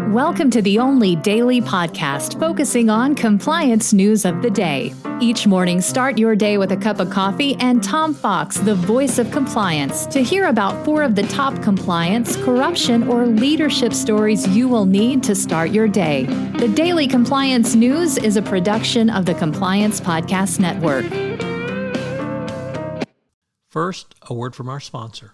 Welcome to the only daily podcast focusing on compliance news of the day. Each morning, start your day with a cup of coffee and Tom Fox, the voice of compliance, to hear about 4 of the top compliance, corruption, or leadership stories you will need to start your day. The Daily Compliance News is a production of the Compliance Podcast Network. First, a word from our sponsor.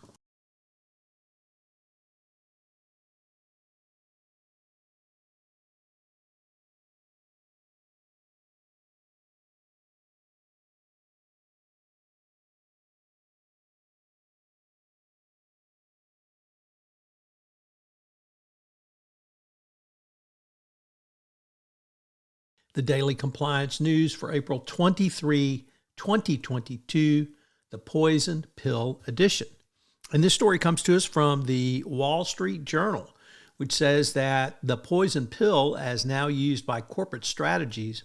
The Daily Compliance News for April 23, 2022, the Poison Pill Edition. And this story comes to us from the Wall Street Journal, which says that the poison pill, as now used by corporate strategies,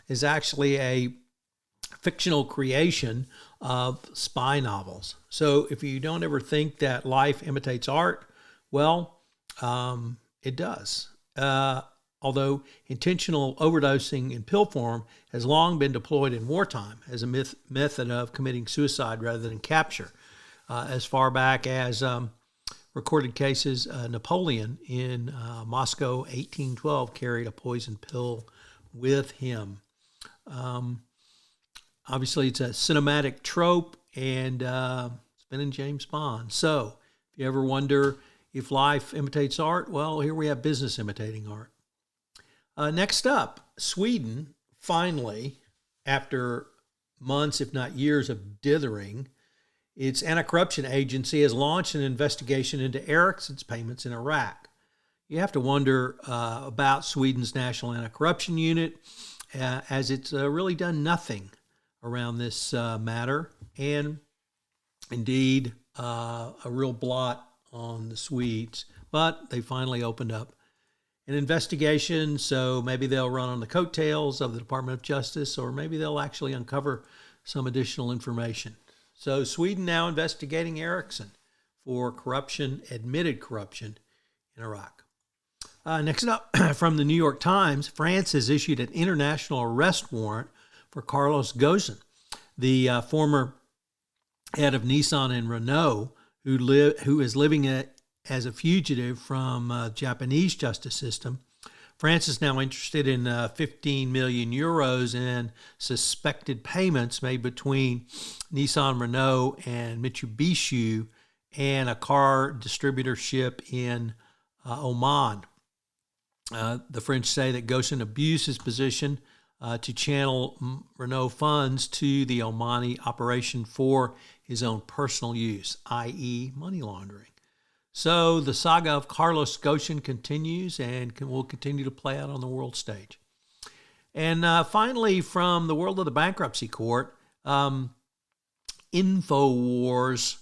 is actually a fictional creation of spy novels. So if you don't ever think that life imitates art, well, it does. Although intentional overdosing in pill form has long been deployed in wartime as a method of committing suicide rather than capture. As far back as recorded cases, Napoleon in Moscow, 1812, carried a poison pill with him. Obviously, it's a cinematic trope, and it's been in James Bond. So if you ever wonder if life imitates art, well, here we have business imitating art. Next up, Sweden, finally, after months, if not years of dithering, its anti-corruption agency has launched an investigation into Ericsson's payments in Iraq. You have to wonder about Sweden's National Anti-Corruption Unit, as it's really done nothing around this matter, and indeed a real blot on the Swedes. But they finally opened up an investigation, so maybe they'll run on the coattails of the Department of Justice, or maybe they'll actually uncover some additional information. So Sweden now investigating Ericsson for corruption, admitted corruption in Iraq. Next up, from the New York Times, France has issued an international arrest warrant for Carlos Ghosn, the former head of Nissan and Renault, who is living as a fugitive from Japanese justice system. France is now interested in 15 million euros in suspected payments made between Nissan, Renault, and Mitsubishi and a car distributorship in Oman. The French say that Ghosn abused his position to channel Renault funds to the Omani operation for his own personal use, i.e. money laundering. So the saga of Carlos Ghosn continues and will continue to play out on the world stage. And finally, from the world of the bankruptcy court, Infowars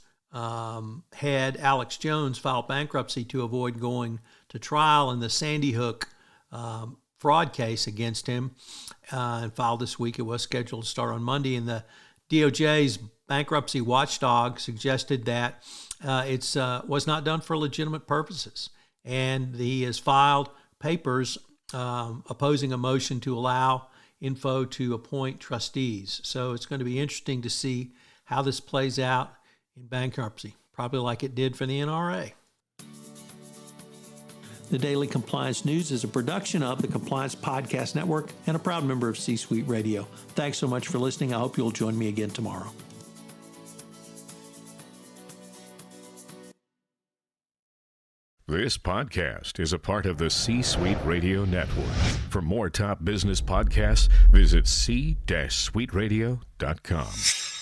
head Alex Jones filed bankruptcy to avoid going to trial in the Sandy Hook fraud case against him, and filed this week. It was scheduled to start on Monday, and the DOJ's bankruptcy watchdog suggested that it was not done for legitimate purposes. And he has filed papers opposing a motion to allow Info to appoint trustees. So it's going to be interesting to see how this plays out in bankruptcy, probably like it did for the NRA. The Daily Compliance News is a production of the Compliance Podcast Network and a proud member of C-Suite Radio. Thanks so much for listening. I hope you'll join me again tomorrow. This podcast is a part of the C-Suite Radio Network. For more top business podcasts, visit c-suiteradio.com.